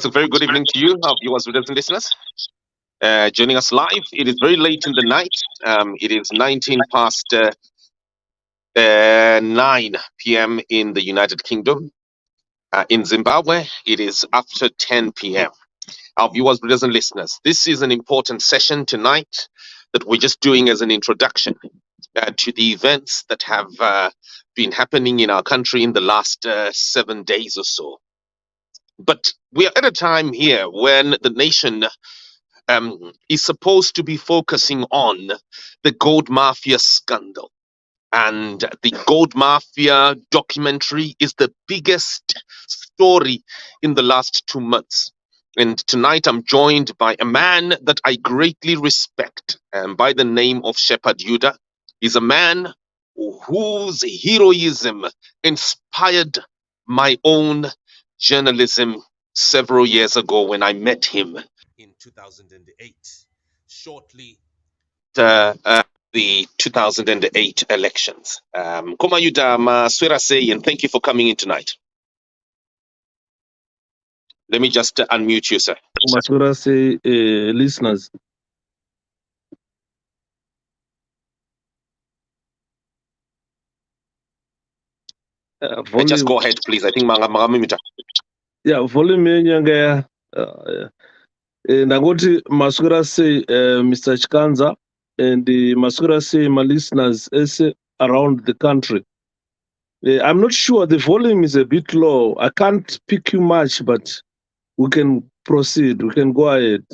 Yes, a very good evening to you, our viewers, readers, and listeners. Joining us live. It is very late in the night. It is 19 past 9 p.m. in the United Kingdom. In Zimbabwe, it is after 10 p.m. Our viewers, readers, and listeners, this is an important session tonight that we're just doing as an introduction to the events that have been happening in our country in the last 7 days or so. But we are at a time here when the nation is supposed to be focusing on the Gold Mafia scandal. And the Gold Mafia documentary is the biggest story in the last 2 months. And tonight I'm joined by a man that I greatly respect, by the name of Shepherd Yuda. He's a man whose heroism inspired my own journalism several years ago when I met him in 2008, shortly after the 2008 elections. Koma Yuda Maswera say, and thank you for coming in tonight. Let me just unmute you, sir. Maswera say, listeners. Just go ahead, please. I think Magamimita. Yeah, volume nyanga. Nagoti Maswera say, Mr. Chikanza, and Maswera say, my listeners around the country. I'm not sure, the volume is a bit low. I can't pick you much, but we can proceed. We can go ahead.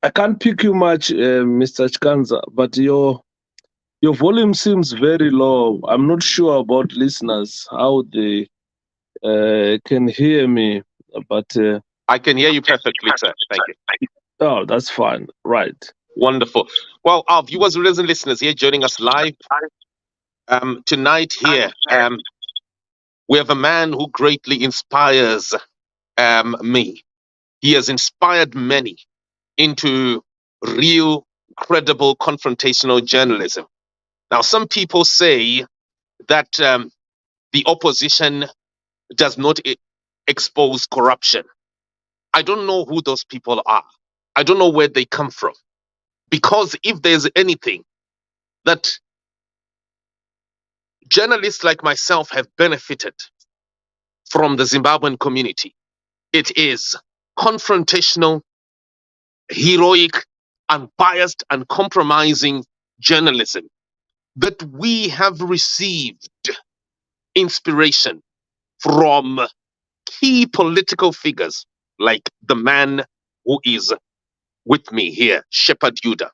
I can't pick you much, Mr. Chikanza, but your volume seems very low. I'm not sure about listeners, how they can hear me, but... I can hear you perfectly, sir. Thank you. Oh, that's fine. Right. Wonderful. Well, our viewers, readers, and listeners here joining us live tonight here, we have a man who greatly inspires me. He has inspired many into real, credible, confrontational journalism. Now, some people say that the opposition does not expose corruption. I don't know who those people are. I don't know where they come from. Because if there's anything that journalists like myself have benefited from the Zimbabwean community, it is confrontational, heroic, unbiased, uncompromising journalism that we have received inspiration from key political figures like the man who is with me here, Shepherd Yuda,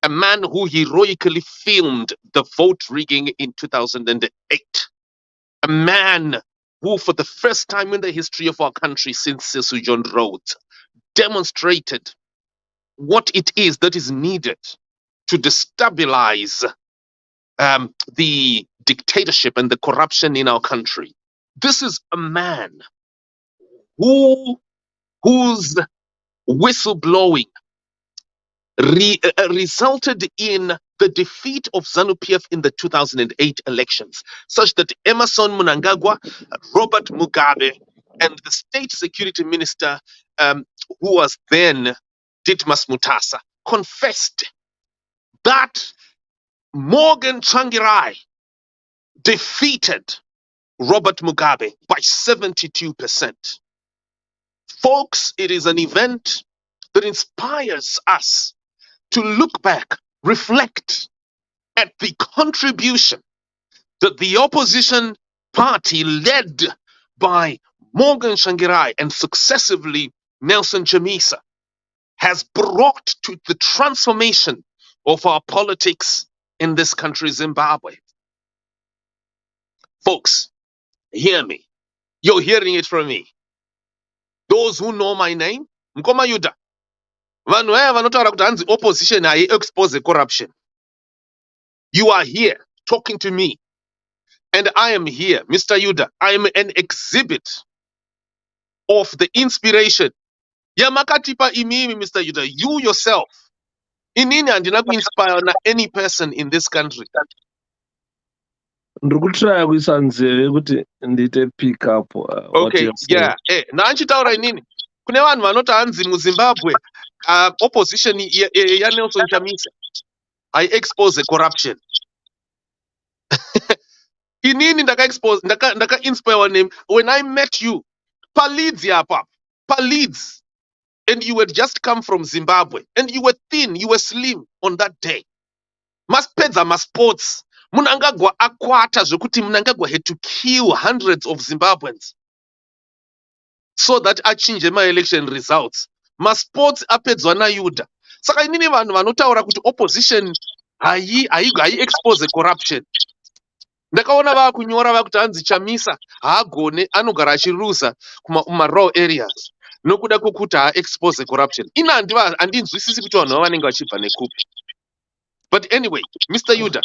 a man who heroically filmed the vote rigging in 2008, a man who, for the first time in the history of our country since Sissu John Rhodes, demonstrated what it is that is needed to destabilize the dictatorship and the corruption in our country. This is a man whose whistleblowing resulted in the defeat of ZANU-PF in the 2008 elections, such that Emerson Mnangagwa, Robert Mugabe, and the state security minister, who was then Ditmas Mutasa, confessed that Morgan Tsvangirai defeated Robert Mugabe by 72%. Folks, it is an event that inspires us to look back, reflect at the contribution that the opposition party led by Morgan Tsvangirai and successively Nelson Chamisa has brought to the transformation of our politics in this country, Zimbabwe. Folks, hear me. You're hearing it from me. Those who know my name, Mkoma Yuda. Vanhu vaya vanotaura kuti hanzi opposition expose corruption. You are here talking to me. And I am here, Mr. Yuda. I am an exhibit of the inspiration. Yamakatipa imimi, Mr. Yuda. You yourself. Inini handina kuinspire any person in this country. ndiri kutraya kuisa nzeve kuti ndiite pick up what Okay, you're saying. yeah. Nanchitaura inini. Kune vanhu vanoti hanzi muZimbabwe opposition yaNelson Chamisa expose corruption. Inini ndaka inspire name when I met you Leeds yapa Leeds, and you had just come from Zimbabwe and you were thin, you were slim on that day. Maspedza masports munangagwa akwata zvekuti munangagwa had to kill hundreds of Zimbabweans so that achinje my-election results. Masports apedzwa naYuda. Saka inini vanhu vanotaura kuti opposition hai-expose corruption. Ndakaona vakunyora vakuti hanzi Chamisa haagone anogara achirusa kuma-raw areas nokuda kwokuti expose corruption. Ina handinzwisisi kuti vanhu vanenge vachibva nekupi. But anyway, Mr. Yuda,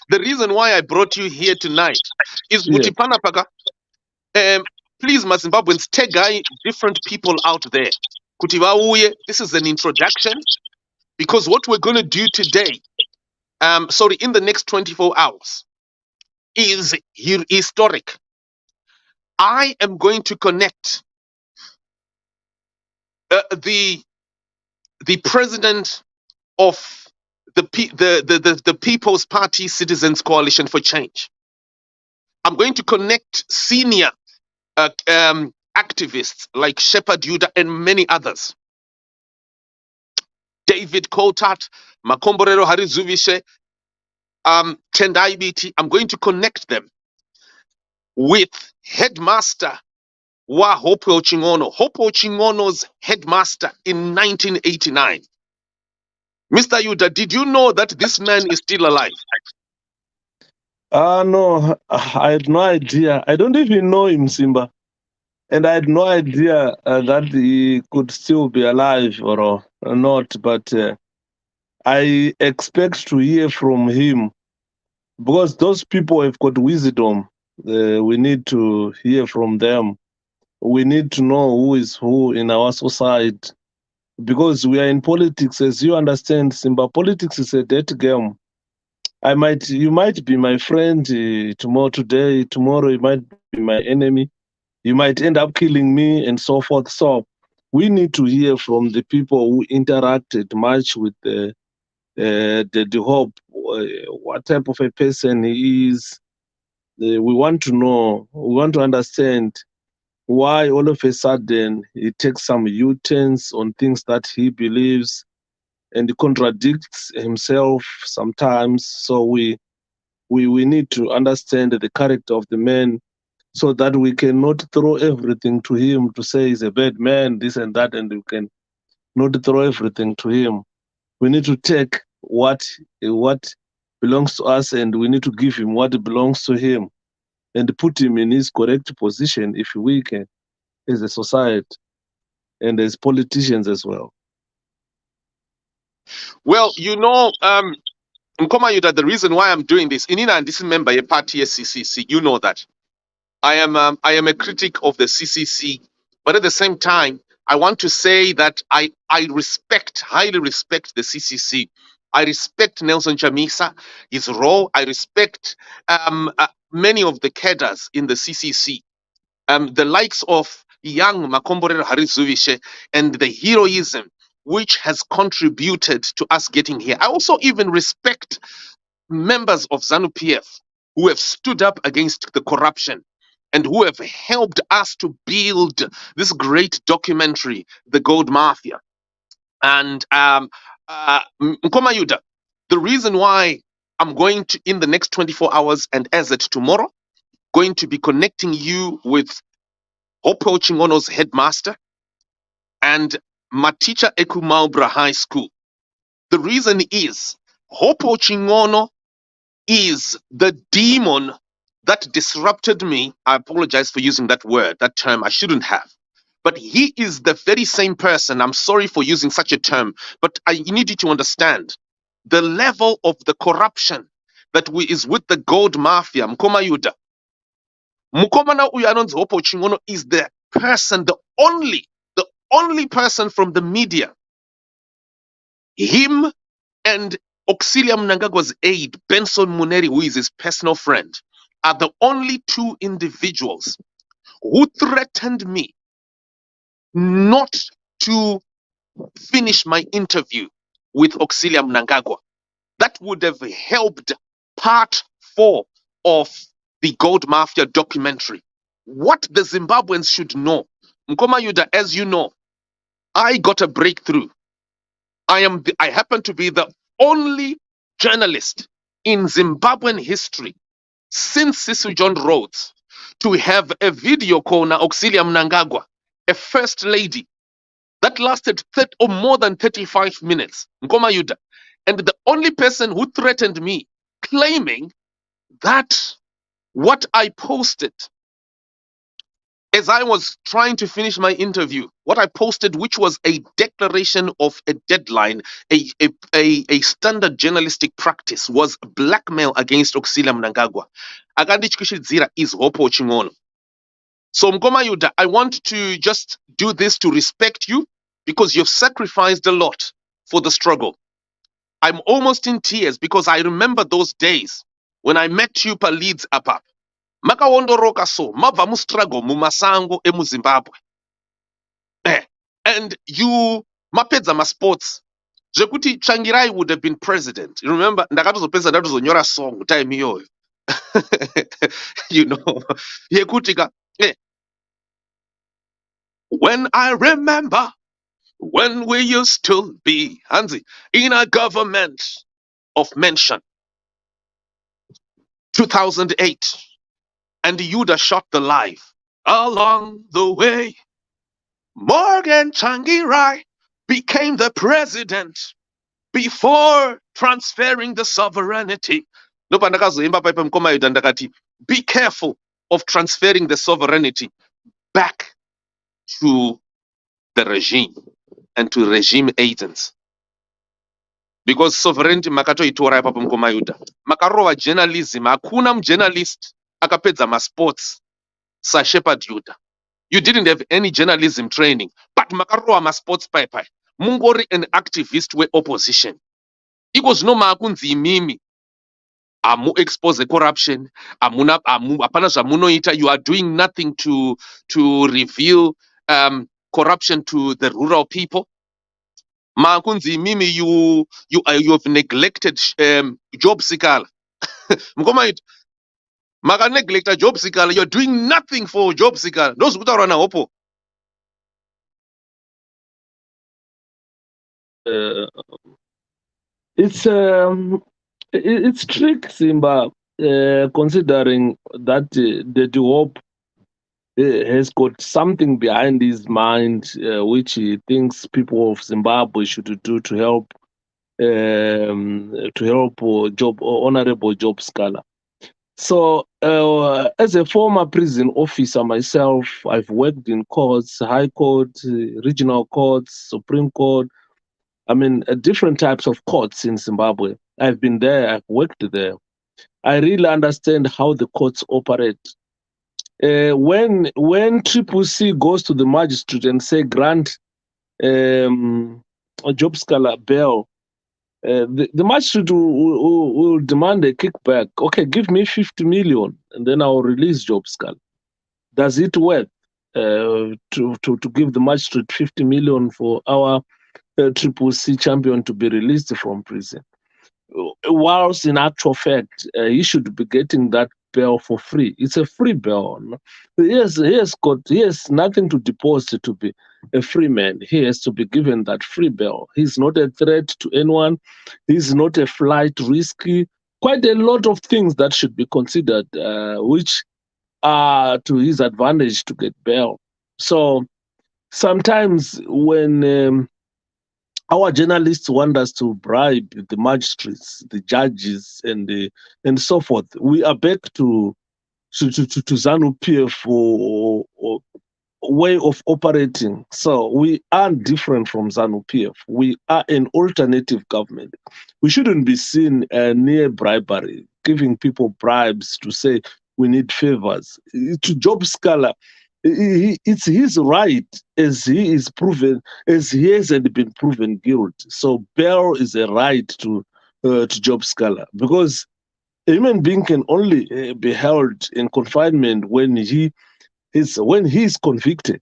the reason why I brought you here tonight is kuti panapaka, please Zimbabweans, tag different people out there. Kuti vauye, this is an introduction, because what we're going to do today, in the next 24 hours, is historic. I am going to connect the president of the People's Party Citizens Coalition for Change. I'm going to connect senior activists like Shepherd Yuda and many others. David Koltat, Makomborero Harizuvishe, Tendai Biti. I'm going to connect them with headmaster wa Hopewell Chingono. Hopewell Chingono's headmaster in 1989. Mr. Yuda, did you know that this man is still alive? No, I had no idea. I don't even know him, Simba. And I had no idea that he could still be alive or not. But I expect to hear from him because those people have got wisdom. We need to hear from them. We need to know who is who in our society. Because we are in politics, as you understand, Simba, politics is a dead game. You might be my friend today, tomorrow you might be my enemy. You might end up killing me and so forth. So we need to hear from the people who interacted much with the Hope, what type of a person he is. We want to know, we want to understand why all of a sudden he takes some U-turns on things that he believes and he contradicts himself sometimes. So we need to understand the character of the man so that we cannot throw everything to him to say he's a bad man, this and that, and we can not throw everything to him. We need to take what belongs to us and we need to give him what belongs to him and put him in his correct position if we can, as a society and as politicians as well. Well, you know, Nkoma Yuda, the reason why I'm doing this, Inina and this member a party CCC, you know that. I am a critic of the CCC, but at the same time, I want to say that I highly respect the CCC. I respect Nelson Chamisa, his role. I respect many of the cadres in the CCC, the likes of young Makomborero Harizuvishe and the heroism which has contributed to us getting here. I also even respect members of ZANU-PF who have stood up against the corruption and who have helped us to build this great documentary, The Gold Mafia. And Nkoma Yuda, the reason why I'm going to, in the next 24 hours and as at tomorrow, going to be connecting you with Hopewell Chingono's headmaster and Maticha Ekumaubra High School. The reason is Hopewell Chingono is the demon that disrupted me. I apologize for using that word, that term. I shouldn't have. But he is the very same person. I'm sorry for using such a term, but I need you to understand the level of the corruption that is with the gold mafia. Mkoma Yuda. Mukomana Uyanon's Hopewell Chingono is the person, the only person from the media. Him and Auxilia Mnangagwa's aide, Benson Muneri, who is his personal friend, are the only two individuals who threatened me not to finish my interview with Auxilia Mnangagwa. That would have helped part 4 of the Gold Mafia documentary. What the Zimbabweans should know, Mkoma Yuda, as you know, I got a breakthrough. I happen to be the only journalist in Zimbabwean history since Sisu John Rhodes to have a video call na Auxilia Mnangagwa, a first lady, that lasted more than 35 minutes. Ngoma Yuda. And the only person who threatened me, claiming that what I posted as I was trying to finish my interview, what I posted, which was a declaration of a deadline, a standard journalistic practice, was blackmail against Auxilia Mnangagwa. Akandichikushizira is hopo chingono. So Mgoma Yuda, I want to just do this to respect you because you've sacrificed a lot for the struggle. I'm almost in tears because I remember those days when I met you per Leeds Apap. Makawondoroka so, mava struggle mumasango emu Zimbabwe. And you, mapedza ma sports. Jekuti Changirai would have been president. You remember, ndakatozopedza ndatozonyora song time iyoyo. You know, yekutika. When I remember when we used to be, Hansi, in a government of mention, 2008, and Yuda shot the live. Along the way, Morgan Changirai became the president before transferring the sovereignty. Be careful of transferring the sovereignty back to the regime and to regime agents. Because sovereignty makatoitora ipapo mkoma Yuda. Makarova journalism, hakuna journalist akapedza ma sports sa Shepherd Yuda. You didn't have any journalism training, but makarova ma sports paipai. Mungori an activist we opposition. Because no makunzi mimi. Amu expose the corruption. Apana zvamunoita. You are doing nothing to reveal corruption to the rural people. Makunzi mimi, you have neglected job seeker. Mkoma Maka neglected job seeker. You're doing nothing for job seeker. Those who are opo. It's tricky, Simba, considering that the Hope has got something behind his mind, which he thinks people of Zimbabwe should do to help honorable job scholar. So, as a former prison officer myself, I've worked in courts, high court, regional courts, Supreme Court. I mean, different types of courts in Zimbabwe. I've been there, I've worked there. I really understand how the courts operate. When Triple C goes to the magistrate and say grant a job scholar bail, the magistrate will demand a kickback. Okay, give me 50 million and then I'll release job scholar. Does it work to give the magistrate 50 million for our Triple C champion to be released from prison? Whilst in actual fact, he should be getting that bail for free. It's a free bail. No? He has nothing to deposit to be a free man. He has to be given that free bail. He's not a threat to anyone. He's not a flight risky. Quite a lot of things that should be considered, which are to his advantage to get bail. So sometimes when our journalists want us to bribe the magistrates, the judges, and so forth, we are back to ZANU-PF or way of operating. So we are different from ZANU-PF. We are an alternative government. We shouldn't be seen near bribery, giving people bribes to say we need favors. To job scholar, it's his right as he is proven, as he hasn't been proven guilty. So bail is a right to to Job Scholar, because a human being can only be held in confinement when he is convicted.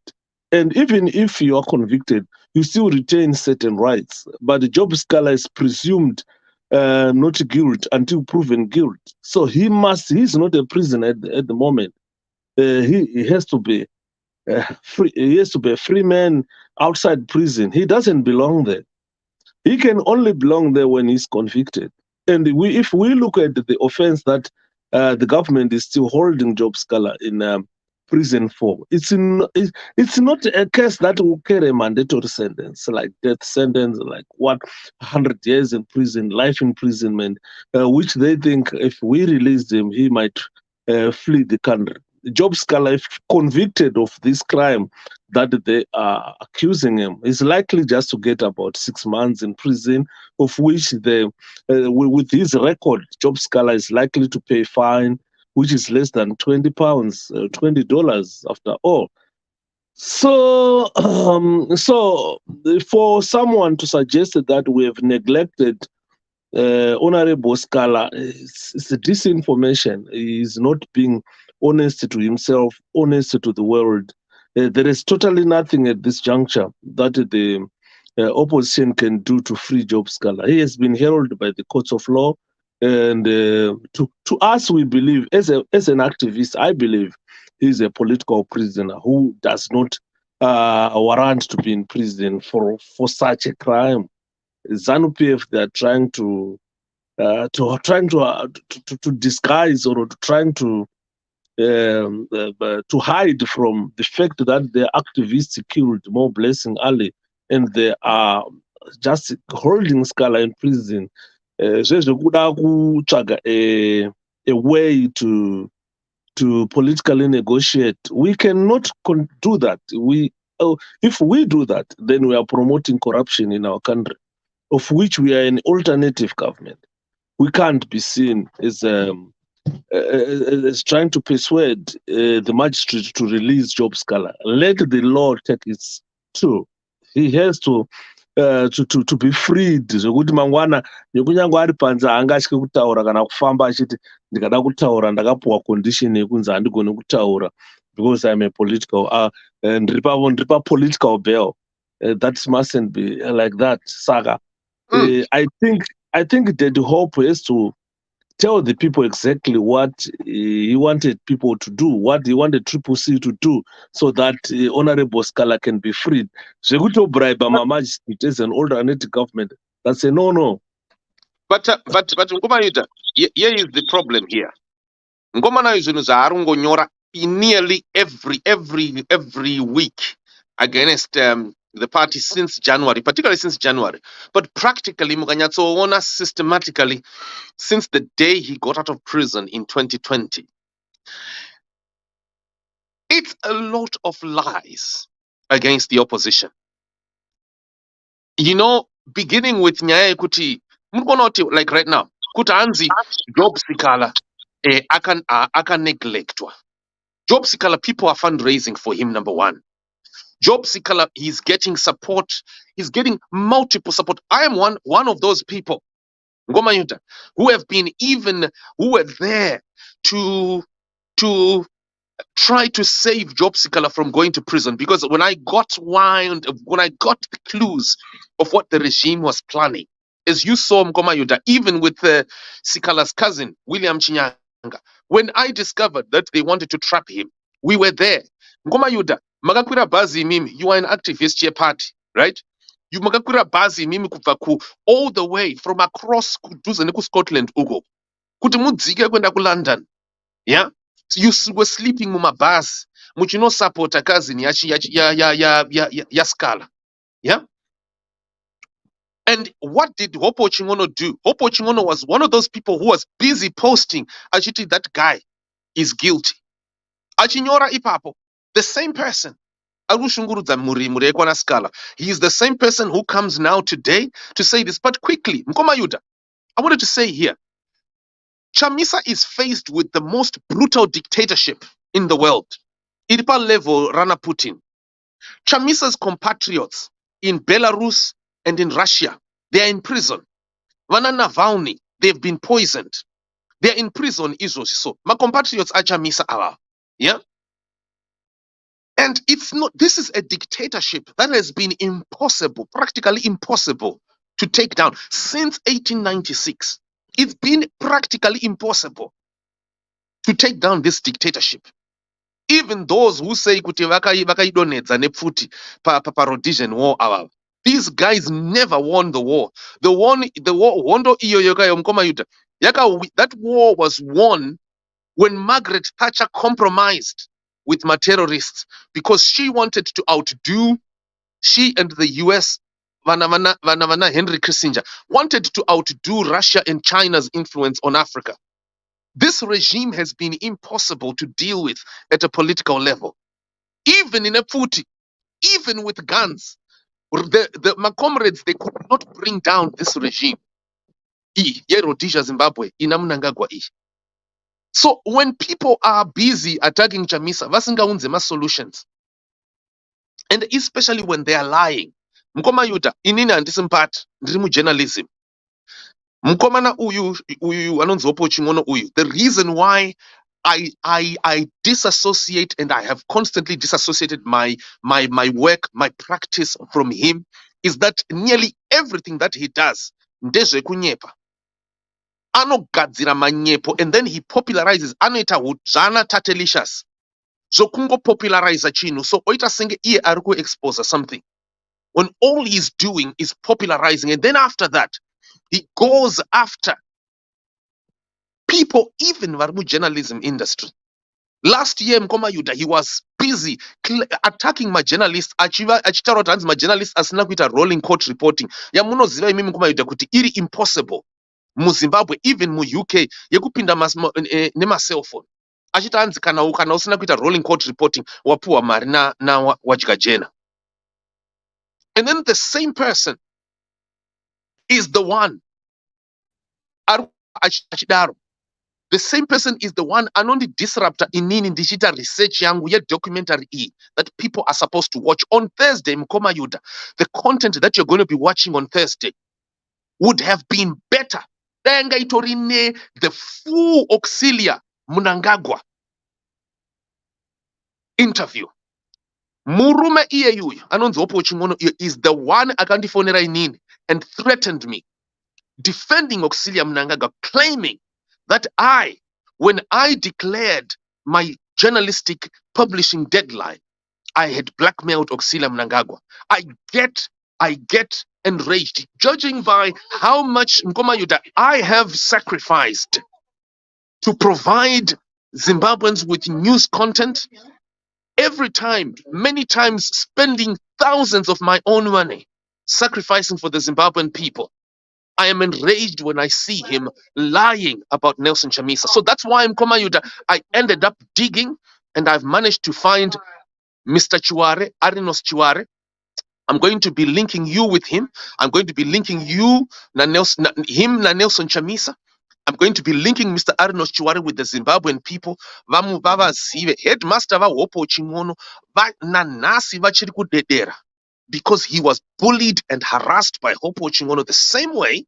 And even if you are convicted, you still retain certain rights. But the Job Scholar is presumed not guilt until proven guilt. So he's not a prisoner at the moment. He has to be free. He has to be a free man outside prison. He doesn't belong there. He can only belong there when he's convicted. And if we look at the offense that the government is still holding Job Scholar in prison for, it's not a case that will carry a mandatory sentence, like death sentence, like 100 years in prison, life imprisonment, which they think if we release him, he might flee the country. Job Scholar, if convicted of this crime that they are accusing him, is likely just to get about 6 months in prison, of which with his record, Job Scholar is likely to pay fine, which is less than £20, $20 after all. So, so for someone to suggest that we have neglected Honorable Scholar, it's disinformation. He is not being honest to himself, honest to the world. There is totally nothing at this juncture that the opposition can do to free Job Scholar. He has been held by the courts of law, and to us, we believe, as an activist, I believe he's a political prisoner who does not warrant to be in prison for such a crime. ZANU-PF, they are trying to disguise or trying to hide from the fact that the activists killed Mo Blessing Ali, and they are just holding Scholar in prison. Zvezvo kuda kutsvaga a way to politically negotiate. We cannot do that. If we do that, then we are promoting corruption in our country, of which we are an alternative government. We can't be seen as trying to persuade the magistrate to release Job Scholar. Let the law take its toll. He has to be freed, zvokuti mangwana nekunyangwe ari panze haangatyi kutaura kana kufamba achiti ndikada kutaura ndakapuwa condition yekunzi handigoni kutaura because I'm a political ndiri political bail. That mustn't be like that. Saka, I think that Hope has to tell the people exactly what he wanted people to do, what he wanted Triple C to do, so that Honorable Scholar can be freed. Zvekuti bribe magistrate as an alternative government, that's a no. But Ngoma Yuda, here is the problem here. Ngoma na zvinhu zvaarongonyora nearly every week against the party since January, particularly since January, but practically mukanyatsoona systematically since the day he got out of prison in 2020. It's a lot of lies against the opposition. You know, beginning with nyaya yekuti like right now kuti hanzi Job Scholar akaneglectwa. Job Scholar, people are fundraising for him, number one. Job Scholar, he's getting support. He's getting multiple support. I am one of those people, Ngoma Yuda, who were there to try to save Job Scholar from going to prison, because when I got the clues of what the regime was planning, as you saw, Ngoma Yuda, even with Sikala's cousin, William Chinyanga, when I discovered that they wanted to trap him, we were there. Ngoma Yuda, makakwira bazi mimi, you are an activist here party, right? You makakwira bazi mimi kubva all the way from across kuduze neku Scotland uko. Kuti mudzike kwenda ku London. Yeah? So you were sleeping mumabhasi, muchino support a cousin ya Scholar. Yeah? And what did Hopo Chingono do? Hopo Chingono was one of those people who was busy posting, actually, that guy is guilty. Achinyora ipapo, the same person. Arushungurudza muri ekwana Scholar. He is the same person who comes now today to say this. But quickly, Ngoma Yuda, I wanted to say here, CHAMISA is faced with the most brutal dictatorship in the world. Iripa level Rana Putin. CHAMISA's compatriots in Belarus and in Russia, they are in prison. Vana Navalny, they've been poisoned. They're in prison, so my compatriots are CHAMISA ava. Yeah? And it's not, this is a dictatorship that has been impossible, practically impossible to take down since 1896. It's been practically impossible to take down this dictatorship. Even those who say kuti vakaidonedza nepfuti pa Rhodesian war ava, these guys never won the war. The war hondo iyo yomkoma yuta. That war was won when Margaret Thatcher compromised with my terrorists because she wanted to outdo, she and the US, Vana Henry Kissinger, wanted to outdo Russia and China's influence on Africa. This regime has been impossible to deal with at a political level. Even in a Pfuti, even with guns, my comrades, they could not bring down this regime. Rhodesia, Zimbabwe, Mnangagwa. So when people are busy attacking CHAMISA, vasingaunze solutions. And especially when they are lying. Mkoma yuta, inini antisimpat, ndirimu journalism. Mkomana uyu anonzopo chingono uyu. The reason why I disassociate, and I have constantly disassociated my work, my practice from him, is that nearly everything that he does, ndezve kunyepa. Anogadzira manyepo, and then he popularizes anoita zvana tatelicious. Zokungo popularizer chinu, so oita senge iye ariku expose something. When all he's doing is popularizing, and then after that, he goes after people, even in journalism industry. Last year, Mkoma Yuda, he was busy attacking my journalists. Achitaro times my journalists asina kuita rolling court reporting. Ya muno ziva imimi Mkoma Yuda kuti iri impossible. Mu Zimbabwe, even mu UK, yekupinda nema cell phone. Achita anzi kana usina kuita rolling court reporting, wapuwa marina na wajika jena. And then the same person is the one. The same person is the one anondi disruptor inini digital research yangu ya documentary that people are supposed to watch on Thursday. Mkoma Yuda, the content that you're going to be watching on Thursday would have been better. The full Auxilia Mnangagwa interview. Murume iye anonzo opo chingono is the one akandifonera inini and threatened me, defending Auxilia Mnangagwa, claiming that when I declared my journalistic publishing deadline, I had blackmailed Auxilia Mnangagwa. I get enraged, judging by how much Mkoma Yuda I have sacrificed to provide Zimbabweans with news content. Every time, many times spending thousands of my own money, sacrificing for the Zimbabwean people. I am enraged when I see him lying about Nelson Chamisa. So that's why Mkoma Yuda, I ended up digging, and I've managed to find Mr. Chiware, Arinos Chiware. I'm going to be linking you with him. I'm going to be linking you, Nelson Chamisa. I'm going to be linking Mr. Arinos Chiware with the Zimbabwean people. Vamu baba sive headmaster va hopo chingono va nanasi va chiri kudedera, because he was bullied and harassed by Hopo Chingono the same way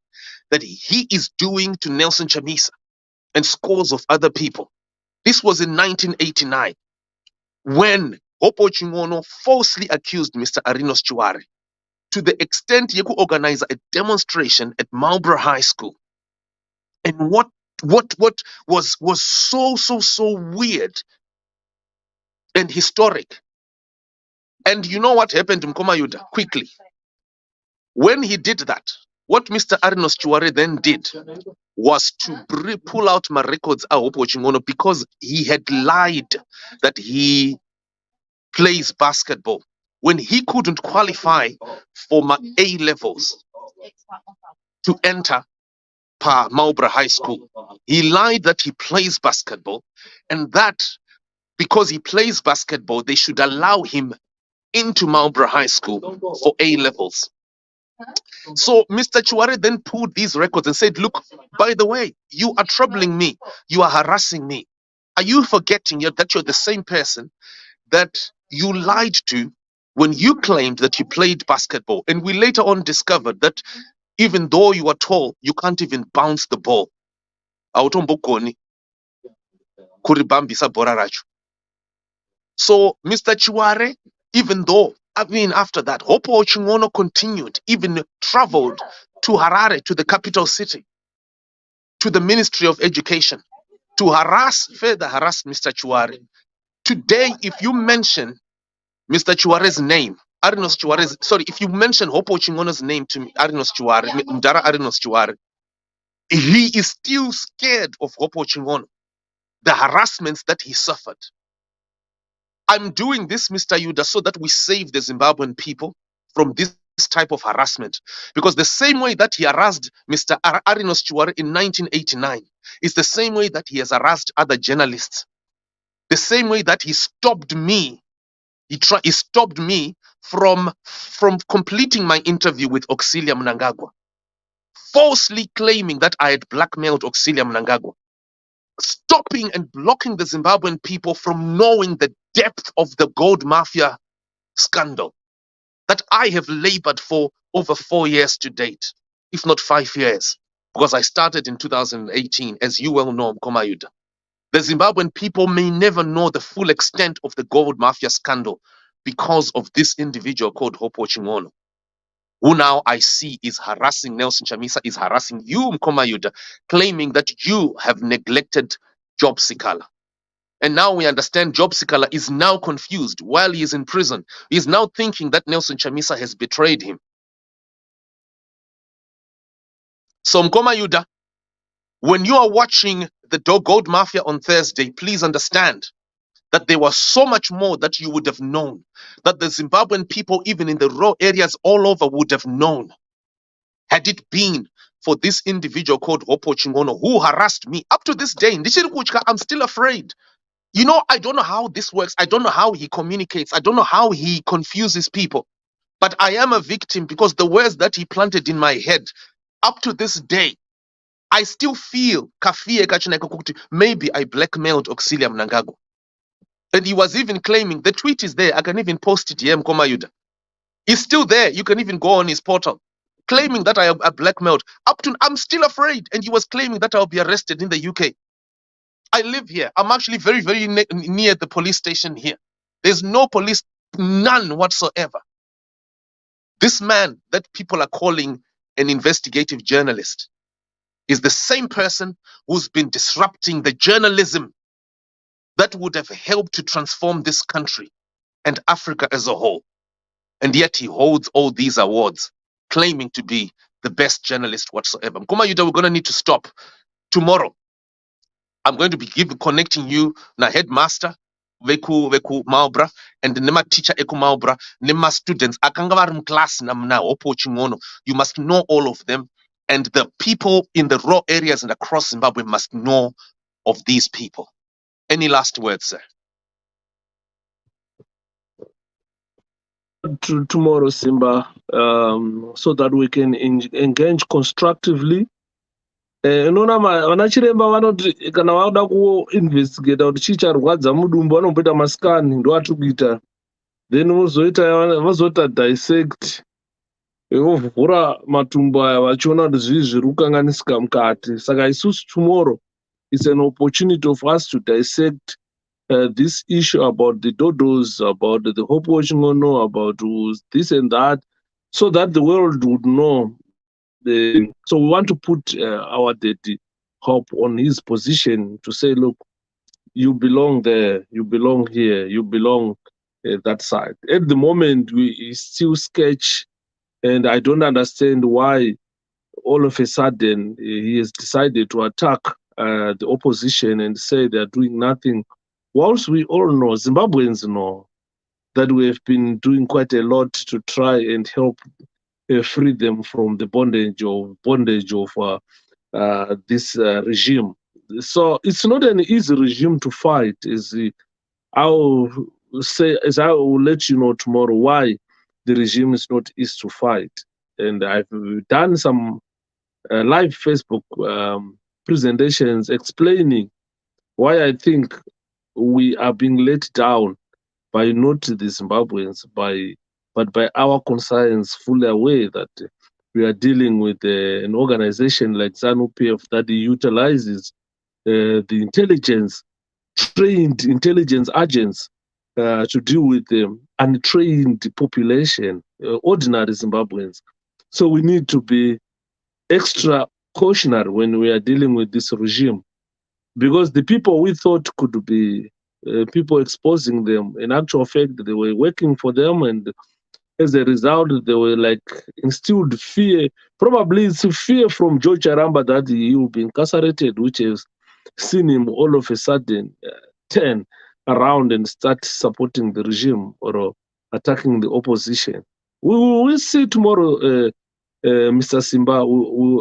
that he is doing to Nelson Chamisa and scores of other people. This was in 1989 when Hopo Chingono falsely accused Mr. Arinos Chiware to the extent he could organize a demonstration at Marlborough High School. And what was so weird and historic. And you know what happened to Mkoma Yuda? Quickly. When he did that, what Mr. Arinos Chiware then did was to pull out my records because he had lied that he plays basketball when he couldn't qualify for my A levels to enter Marlborough High School. He lied that he plays basketball, and that because he plays basketball, they should allow him into Marlborough High School for A levels. So Mr. Chiware then pulled these records and said, look, by the way, you are troubling me. You are harassing me. Are you forgetting that you're the same person that you lied to when you claimed that you played basketball? And we later on discovered that even though you are tall, you can't even bounce the ball. Autombokoni kuribambisa bora racho. So Mr. Chiware, even though, after that, Hopo Chingono continued, even traveled to Harare, to the capital city, to the Ministry of Education, to further harass Mr. Chiware. Today, if you mention Mr. Chiware's name, if you mention Hopo Chingono's name to Arinos Chiware, Mdara Arinos Chiware, he is still scared of Hopo Chingono, the harassments that he suffered. I'm doing this, Mr. Yuda, so that we save the Zimbabwean people from this type of harassment. Because the same way that he harassed Mr. Arinos Chiware in 1989 is the same way that he has harassed other journalists. The same way that he stopped me. He stopped me from completing my interview with Auxilia Mnangagwa, falsely claiming that I had blackmailed Auxilia Mnangagwa, stopping and blocking the Zimbabwean people from knowing the depth of the gold mafia scandal that I have labored for over 4 years to date, if not 5 years, because I started in 2018, as you well know, Mkomayuda. The Zimbabwean people may never know the full extent of the gold mafia scandal because of this individual called Hopo Chingono, who now I see is harassing Nelson Chamisa, is harassing you, Mkomayuda, claiming that you have neglected Job Sikala. And now we understand Job Sikala is now confused while he is in prison. He is now thinking that Nelson Chamisa has betrayed him. So Mkomayuda, when you are watching the Gold Mafia on Thursday, please understand that there was so much more that you would have known, that the Zimbabwean people, even in the raw areas all over, would have known, had it been for this individual called Hopo Chingono, who harassed me. Up to this day, I'm still afraid. You know, I don't know how this works. I don't know how he communicates. I don't know how he confuses people. But I am a victim because the words that he planted in my head, up to this day, I still feel maybe I blackmailed Auxilia Mnangagwa. And he was even claiming, the tweet is there, I can even post it here, Mkomayuda. It's still there, you can even go on his portal, claiming that I blackmailed. I'm still afraid, and he was claiming that I'll be arrested in the UK. I live here. I'm actually very, very near the police station here. There's no police, none whatsoever. This man that people are calling an investigative journalist is the same person who's been disrupting the journalism that would have helped to transform this country and Africa as a whole. And yet he holds all these awards, claiming to be the best journalist whatsoever. Mkomayuda, we're going to need to stop. Tomorrow, I'm going to be connecting you na headmaster veku Maubra and nema teacher eku Maubra, nema students akanga vari class na mna Hopo Chingono. You must know all of them, and the people in the raw areas and across Zimbabwe must know of these people. Any last words, sir? Tomorrow, Simba, so that we can engage constructively. Unoona vanachiremba vanoti kana vauda kuinvestigata kuti chii charwadza mudumbu vanomboita masikani ndo atiri kuita, then vozoita dissect, vovhura matumbu aya vachiona kuti zvii zviri kukanganisika mukati. Saka isusu tomorrow it's an opportunity of us to dissect this issue about the dodos, about the Hopo Chingono, about this and that, so that the world would know. So we want to put our daddy Hope on his position to say, look, you belong there, you belong here, you belong that side. At the moment, we still sketch, and I don't understand why all of a sudden he has decided to attack the opposition and say they're doing nothing. Whilst we all know, Zimbabweans know, that we have been doing quite a lot to try and help free them from the bondage of this regime. So it's not an easy regime to fight. I will let you know tomorrow why the regime is not easy to fight. And I've done some live Facebook presentations explaining why I think we are being let down by not the Zimbabweans, but by our conscience, fully aware that we are dealing with an organization like ZANU-PF that utilizes the intelligence, trained intelligence agents to deal with the untrained population, ordinary Zimbabweans. So we need to be extra cautionary when we are dealing with this regime, because the people we thought could be people exposing them, in actual fact, they were working for them, and as a result, they were like instilled fear. Probably it's fear from George Aramba that he will be incarcerated, which has seen him all of a sudden turn around and start supporting the regime or attacking the opposition. We will see tomorrow, Mr. Simba.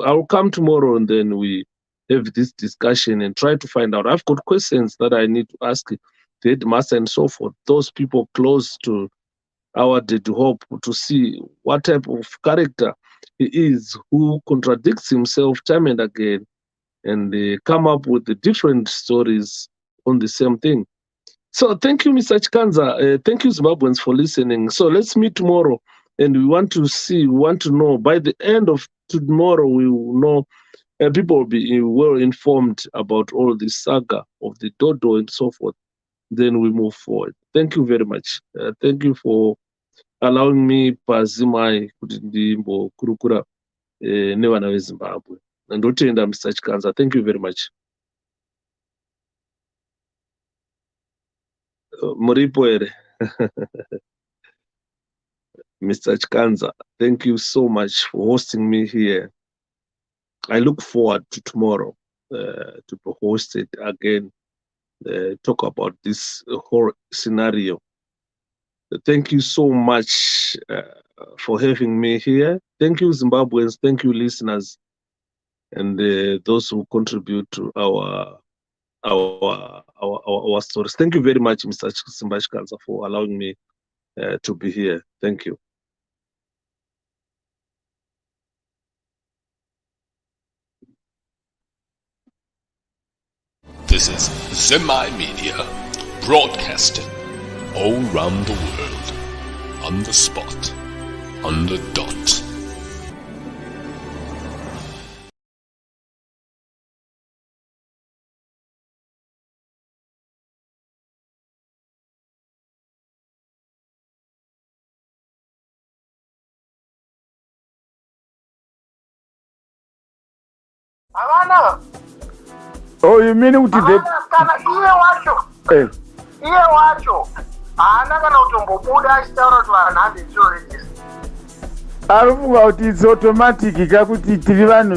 I'll come tomorrow and then we have this discussion and try to find out. I've got questions that I need to ask the headmaster and so forth, those people close to our dead hope, to see what type of character he is, who contradicts himself time and again, and come up with the different stories on the same thing. So thank you, Mr. Chikanza. Thank you, Zimbabweans, for listening. So let's meet tomorrow, and we want to know, by the end of tomorrow, we will know, people will be well informed about all the saga of the Dodo and so forth. Then we move forward. Thank you very much. Thank you for allowing me pazimai kuti ndimbokurukura nevana veZimbabwe. Ndotenda, Mr. Chikanza. Thank you very much. Muripo ere. Mr. Chikanza, thank you so much for hosting me here. I look forward to tomorrow to be hosted again, talk about this whole scenario. Thank you so much for having me here. Thank you, Zimbabweans. Thank you, listeners, and those who contribute to our stories. Thank you very much, Mr. Simba Chikanza, for allowing me to be here. Thank you. This is Zimai Media, broadcasting all around the world, on the spot, on the dot. Oh, you mean kuti iye wacho haana kana kutombobuda achitaura kuti vanhu handizviorejisa. ari kufunga kuti its automatic kakuti tiri vanhu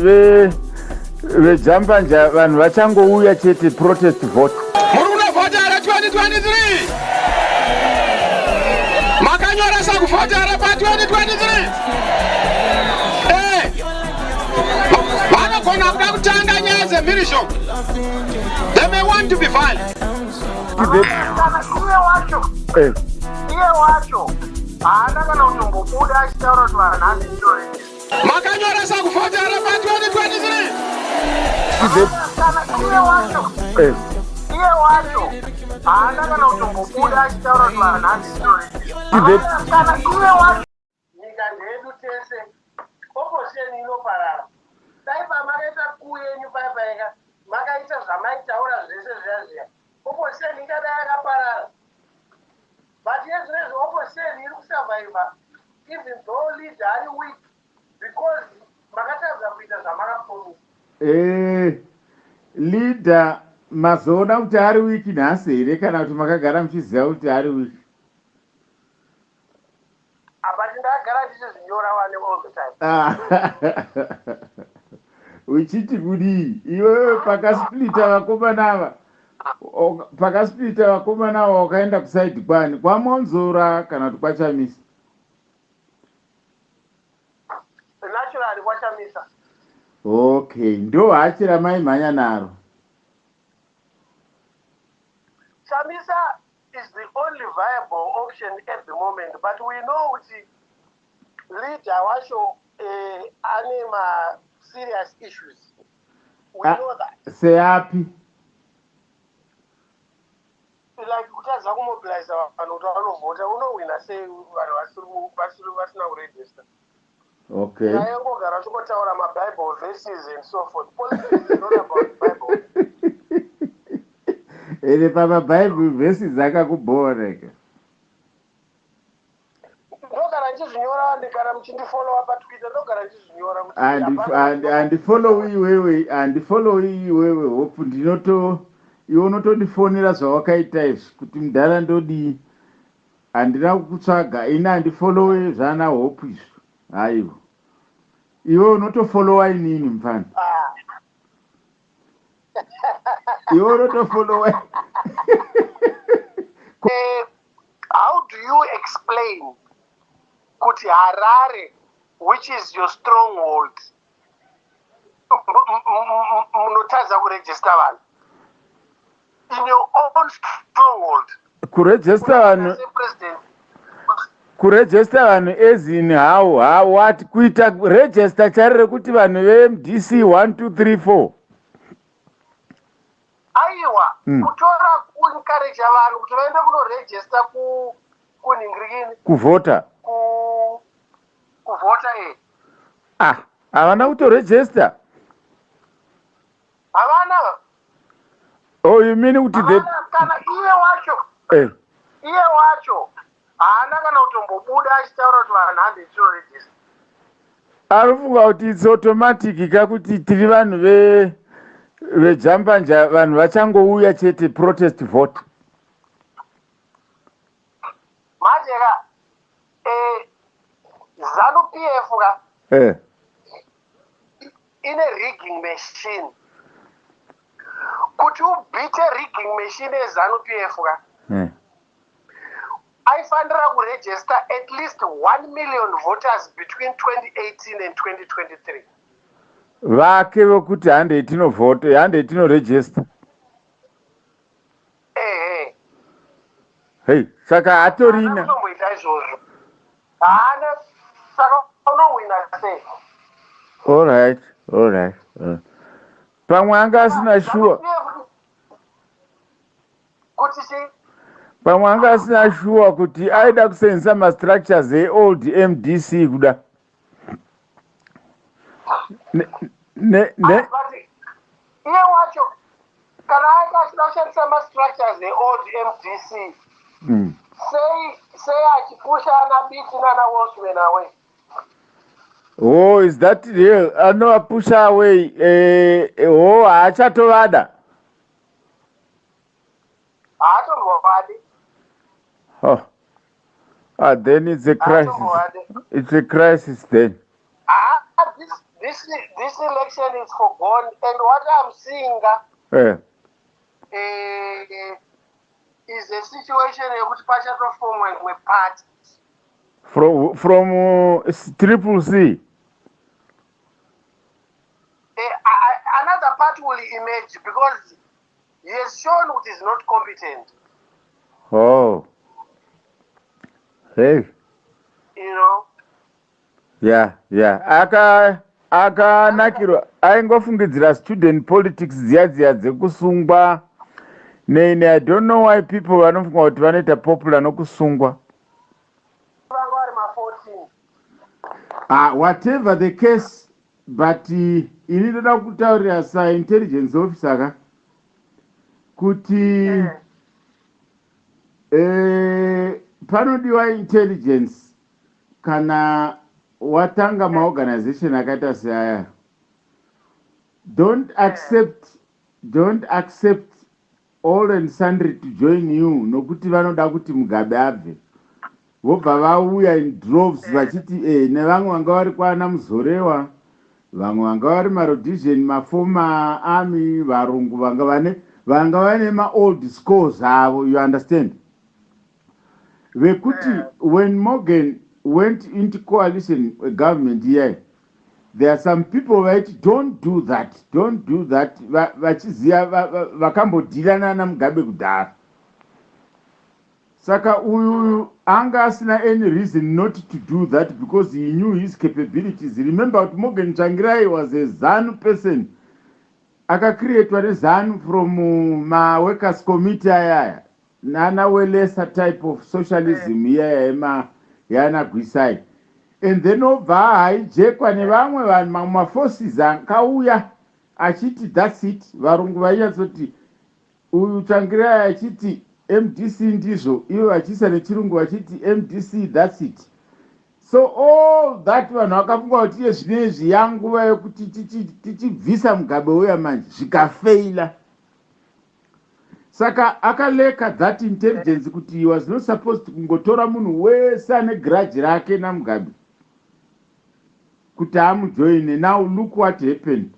vejambanja, vanhu vachangouya chete protest vote. Muri kunovhotera 2023 makanyoresa kuvhotera pa2023 vanogona kuda kutanga nyaya dzemhirishoko. They may want to be violent. Iye wacho haana kana kutombobuda achitaura kuti vanhu handizviorejisa. Makanyoresa kuvhotera pa2023 iye wacho haana kana kutombobuda achitaura kuti vanhu handizviorejisa. Nyika ndedu tese, opposition inoparara. Dai pamakaita kuyenyu paipaika makaita zvamaitaura zvese zviya opposition ingadai yakaparara. But yezvinezvi opposition iri kusurviva even though leader ari weak because makatadza kuita zvamakapromisa. Leader mazoona kuti ari wiki nhasi here kana kuti makagara muchiziva kuti ari wiki? Apa ndagara ndichizvinyora wane all the time. Uchiti kudii iwewe pakasplita vakomana ava, pakasplita vakomana ava wakaenda kusaidi kwani, kwaMonzora kana kuti kwaChamisa? Naturally kwaChamisa. Okay, ndo hachi ramaimhanya naro. CHAMISA is the only viable option at the moment, but we know kuti leader wacho ane serious issues. We know that. Seapi? Like kutadza kumobilize vanhu kuti vanovhota, unowina sei vanhu vasina kuregister. Okay. Ndaingogara tokotaura maBible verses and so forth. Politics is not about Bible. Ere pamaBible verses akakubhoreka. Ndogara ndichizvinyora kana muchindifollowa paTwitter ndogara ndichizvinyora kuti handifollowi iwewe hope iwe unotondifonera zvawakaita izvi kuti mudhara ndodii handina kukutsvaga ini handifollowe zvana hope izvi haiwa iwe unotofollowa inini mufana iwe unotofollowa how do you explain kuti Harare, which is your stronghold, munotadza kuregister vanhu in your own stronghold? Kuregister vanhu ezini how what kuita register charire kuti vanhu veMDC 1 2 3 4 aiwa kutora kuencourage vanhu kuti vaende kunoregister kunhingirikini kuvhota kuvhota havana kutoregister havana. Oh, you mean kuti kana iye wacho haana kana kutombobuda achitaura kuti vanhu hande tiroregister. Arifunga kuti it's automatic kakuti tiri vanhu vejambanja vanhu vachangouya chete protest vote. Majeka ZANU-PF ka ine rigging machine. Kuti ubite rigging machine yeZANU-PF ka aifanira kuregister at least 1 million voters between 2018 and 2023. Vake vokuti hande itinovhota hande itinoregister. Hey, saka hatorina. Hatomboita izvozvo. Haana saka unowina sei? All right. Pamwe anga asina sure. Kuti sei? Pamwe anga asina sure kuti aida kusenzesa ma-structures e-old MDC kuda. Iye wacho kana akasina kushandisa ma-structures e-old MDC sei achipusha ana biti nana Wolfman away. Oh, is that real? Anovapusha away. Haachatovada. Haatombovadi. Then it's a crisis. It's a crisis then. This election is forgone, and what I'm seeing is a situation which pachatoform with parties. From Triple C. Another party will emerge because he has shown that he is not competent. Oh. Hey. You know? Yeah. Akanakirwa aingofungidzira student politics dziya dzekusungwa. I don't know why people vanofunga kuti vanoita popular nokusungwa. Whatever the case, but inoda kutaurira sa-intelligence officer ka kuti panodiwa intelligence kana watanga maorganization akaita seaya. Don't accept all and sundry to join you nokuti vanoda kuti Mugabe abve. Vobva vauya in droves vachiti nevamwe vanga vari kwana Muzorewa, vamwe vanga vari maRhodesian, mafoma army, varungu vanga vane ma-old scores avo, you understand? Vekuti when Morgan went into coalition government here, there are some people vaiti don't do that. Vachiziva vakambodhirana naMugabe kudhara. Saka uyu anga asina any reason not to do that because he knew his capabilities. Remember that Morgan Changirai was a ZANU person. Aka created a ZANU from my workers committee aya. Nana lesser type of socialism here yana Gwisai. and then obva haijekwa nevamwe vanhu mamwe maforces akauya achiti that's it. Varungu vainyatsoti uyu tsvangirai achiti MDC ndizvo, ivo vachiisa nechirungu vachiti MDC that's it. So all that vanhu vakafunga kuti iye zvinezvi yanguva yekuti tichibvisa Mugabe uya manje zvikafeila. Saka akaleka that intelligence kuti he was not supposed to kungotora munhu wese ane grudge rake naMugabe kuti amujoine. Now look what happened.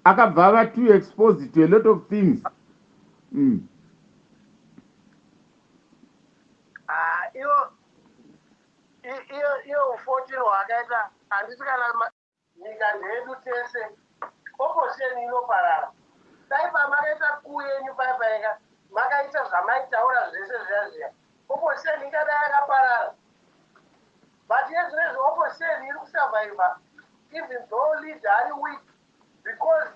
Akabva ava too exposed to a lot of things. Iyo 14 wakaita handisi kana nyika ndedu tese opposition inoparara. Saipa makaita kuyenyu paipaika makaita zvamaitaura zvese zviya opposition ikada yakaparara. But yezvinezvi opposition iri kusurviva even though leader ari weak because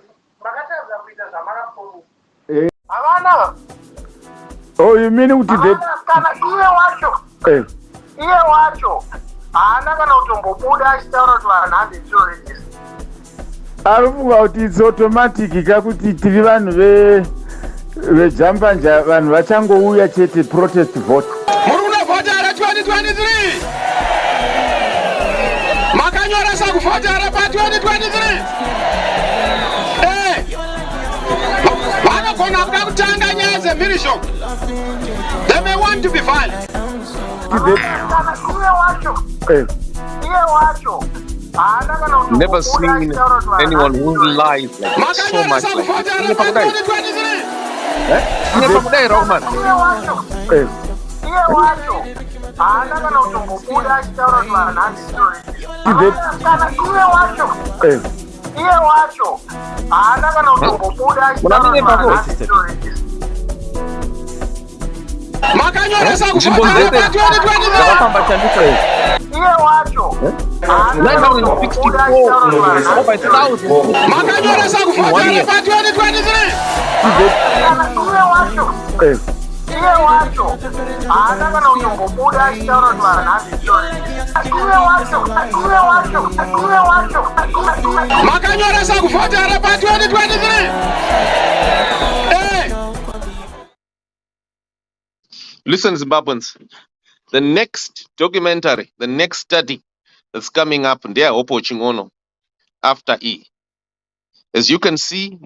makatadza kuita zvamakapromisa. Havana. Oh, you mean kuti kana iye wacho haana kana kutombobuda achitaura kuti vanhu handechorejisa. Arifunga kuti it's automatic kakuti tiri vanhu vejambanja vanhu vachangouya chete protest vote. Muri kunovhotera 2023. Makanyora sakuvhotera pa 2023. Vanogona kuda kutanga nyaya dzemhirizhonga. They may want to be violent. Never seen anyone who lies like so much like Listen, Zimbabweans, the next documentary, the next study that's coming up, and they are watching on after E. As you can see,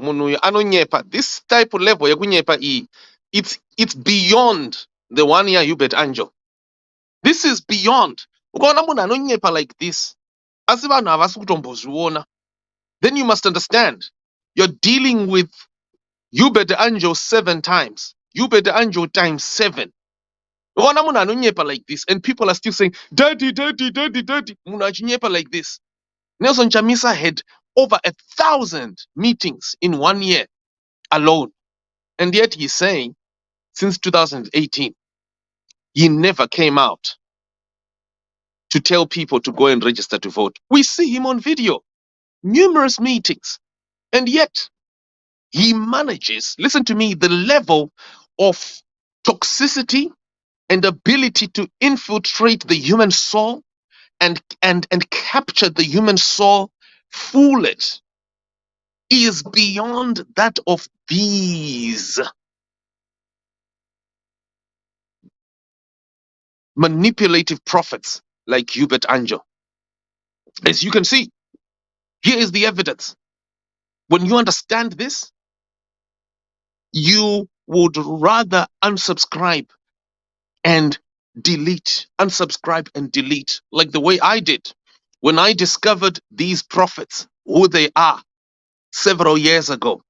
this type of level, it's beyond the 1 year you bet Angel. This is beyond. Like this. Then you must understand, you're dealing with Hubert Angel 7 times. Hubert Angel times 7. Like this, and people are still saying, dirty, dirty, dirty, dirty. Like this. Nelson Chamisa had over 1,000 meetings in 1 year alone. And yet he's saying, since 2018, he never came out to tell people to go and register to vote. We see him on video, numerous meetings. And yet he manages, listen to me, the level of toxicity and ability to infiltrate the human soul and capture the human soul, fool it, is beyond that of these manipulative prophets like Hubert Angel. As you can see, here is the evidence. When you understand this, you would rather unsubscribe and delete, unsubscribe and delete, like the way I did when I discovered these prophets, who they are, several years ago.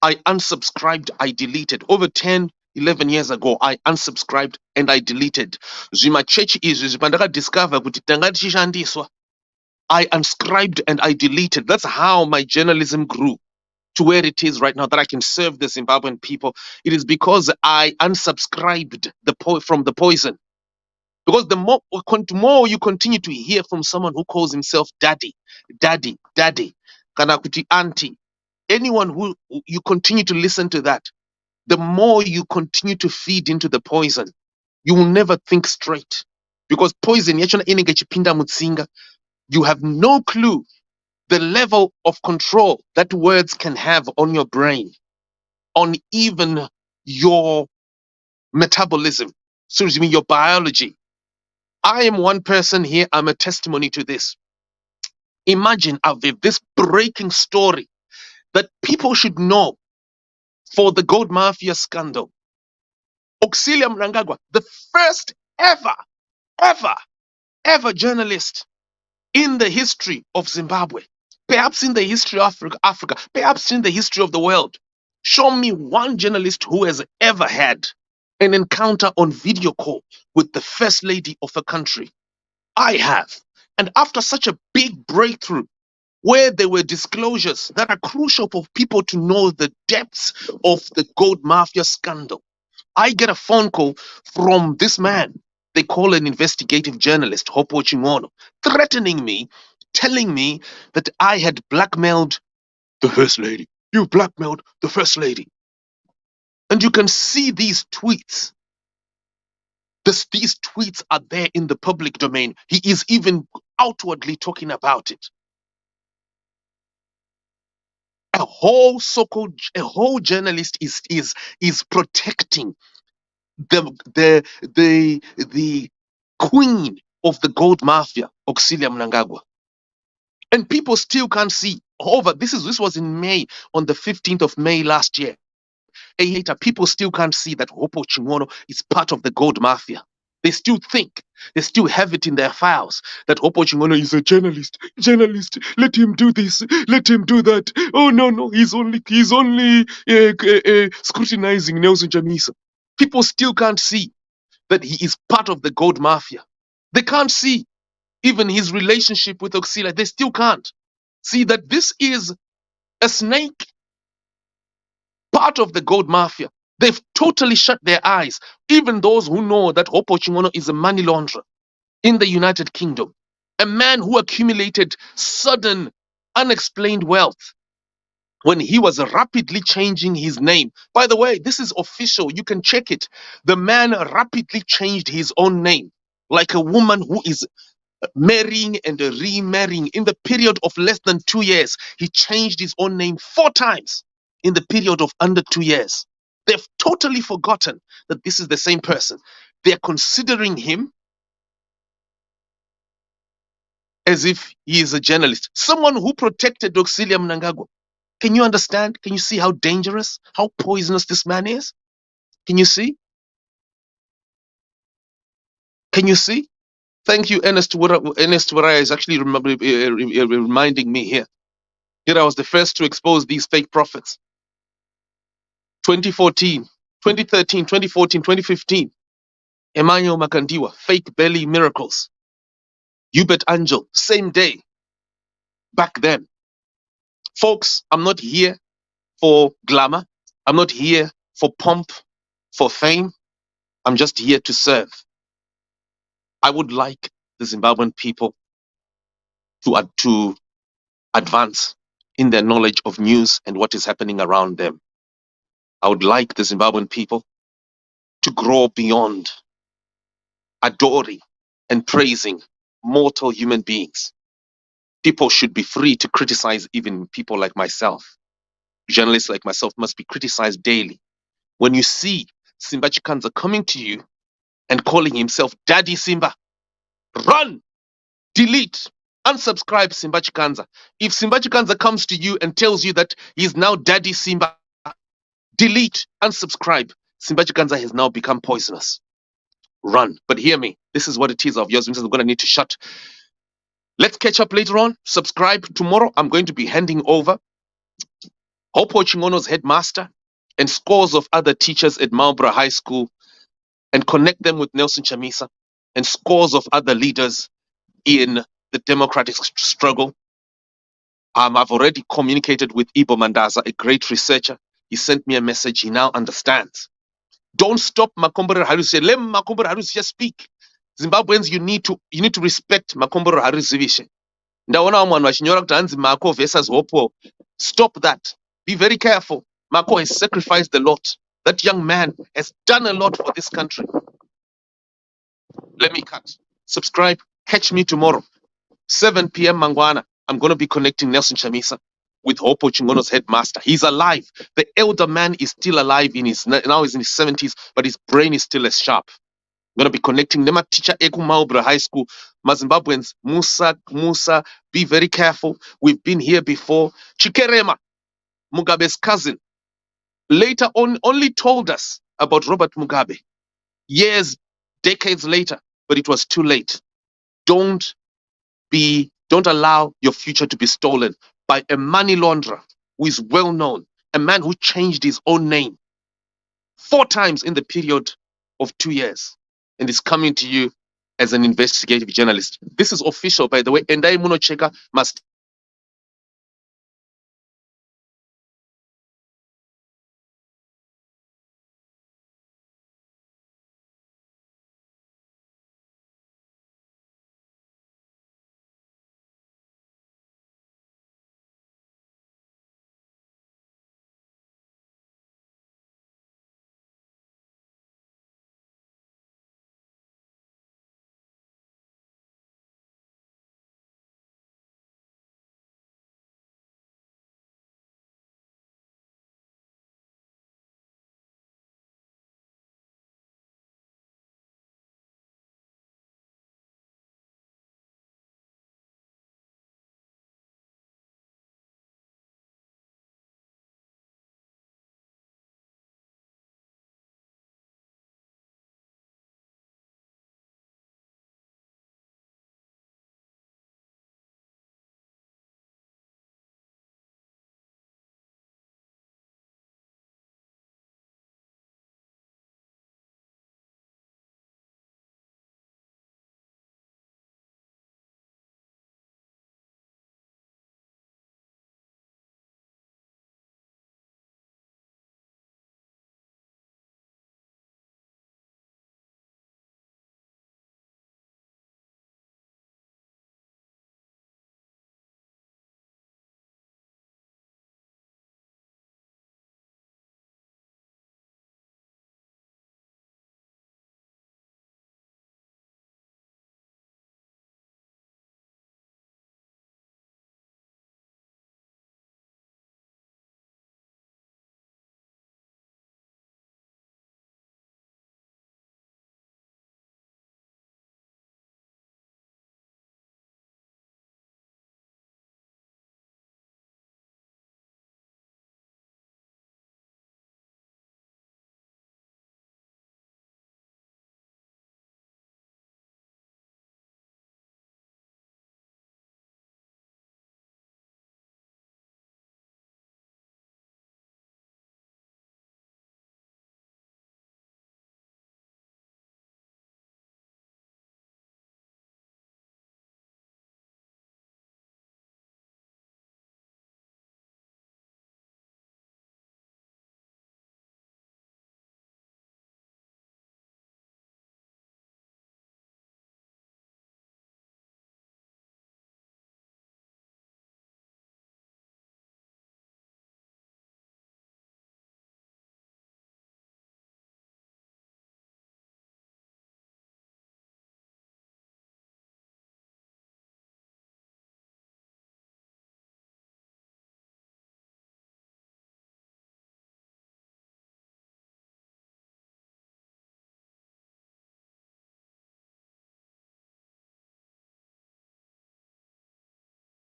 I unsubscribed, I deleted. Over 10, 11 years ago, I unsubscribed and I deleted. Zima church is discover I unscribed and I deleted. That's how my journalism grew to where it is right now, that I can serve the Zimbabwean people. It is because I unsubscribed from the poison. Because the more you continue to hear from someone who calls himself daddy, daddy, daddy, kanakuti auntie, anyone who you continue to listen to that, the more you continue to feed into the poison. You will never think straight. because poison yachona inenge chipinda mutsinga. You have no clue the level of control that words can have on your brain, on even your metabolism, so you mean your biology. I am one person here, I'm a testimony to this. Imagine, Aviv, this breaking story that people should know for the gold mafia scandal. Auxilia Mnangagwa, the first ever journalist in the history of Zimbabwe, perhaps in the history of Africa, perhaps in the history of the world. Show me one journalist who has ever had an encounter on video call with the first lady of a country. I have. And after such a big breakthrough, where there were disclosures that are crucial for people to know the depths of the gold mafia scandal, I get a phone call from this man they call an investigative journalist, Hopo Chimono, threatening me, telling me that I had blackmailed the first lady. You blackmailed the first lady. And you can see these tweets. These tweets are there in the public domain. He is even outwardly talking about it. A whole journalist is protecting the queen of the gold mafia, Auxilia Mnangagwa. And people still can't see. This was in May, on the 15th of May last year. People still can't see that Hopo Chimono is part of the gold mafia. They still think, they still have it in their files that Hopo Chimono is a journalist. Journalist, let him do this, let him do that. Oh no, he's only scrutinizing Nelson Chamisa. People still can't see that he is part of the gold mafia. They can't see even his relationship with Auxilia. They still can't see that this is a snake, part of the gold mafia. They've totally shut their eyes. Even those who know that Hopo Chimono is a money launderer in the United Kingdom, a man who accumulated sudden, unexplained wealth when he was rapidly changing his name. By the way, this is official. You can check it. The man rapidly changed his own name, like a woman who is marrying and remarrying. In the period of less than 2 years, he changed his own name 4 times in the period of under 2 years. They've totally forgotten that this is the same person. They're considering him as if he is a journalist, someone who protected Auxilia Mnangagwa. Can you understand? Can you see how dangerous, how poisonous this man is? Can you see? Can you see? Thank you, Ernest Waraya is actually reminding me here. Here I was the first to expose these fake prophets. 2014, 2013, 2014, 2015. Emmanuel Makandiwa, fake belly miracles. Hubert Angel, same day. Back then. Folks, I'm not here for glamour. I'm not here for pomp, for fame. I'm just here to serve. I would like the Zimbabwean people to advance in their knowledge of news and what is happening around them. I would like the Zimbabwean people to grow beyond adoring and praising mortal human beings. People should be free to criticize even people like myself. Journalists like myself must be criticized daily. When you see Simba Chikanza coming to you and calling himself Daddy Simba, run, delete, unsubscribe Simba Chikanza. If Simba Chikanza comes to you and tells you that he's now Daddy Simba, delete, unsubscribe. Simba Chikanza has now become poisonous. Run. But hear me, this is what it is of yours. I'm going to need to shut. Let's catch up later on. Subscribe. Tomorrow I'm going to be handing over Hopo Chingono's headmaster and scores of other teachers at Marlborough High School and connect them with Nelson Chamisa and scores of other leaders in the democratic struggle. I've already communicated with Ibo Mandaza, a great researcher. He sent me a message. He now understands. Don't stop Makombere Harris. Let Makombere Harris just speak. Zimbabweans, you need to respect Makombere Harris Zivishe. Mako versus Hopo. Stop that. Be very careful. Mako has sacrificed a lot. That young man has done a lot for this country. Let me cut. subscribe. Catch me tomorrow, 7 p.m. Mangwana. I'm going to be connecting Nelson Chamisa with Hopo Chingono's headmaster. He's alive. The elder man is still alive now he's in his 70s, but his brain is still as sharp. I'm going to be connecting Nema teacher Eku Maubra High School. Mazimbabweans, Musa, be very careful. We've been here before. Chikerema, Mugabe's cousin, later on only told us about Robert Mugabe. Years, decades later, but it was too late. Don't allow your future to be stolen by a money launderer who is well known, a man who changed his own name 4 times in the period of 2 years, and is coming to you as an investigative journalist. This is official, by the way, and I Munocheka must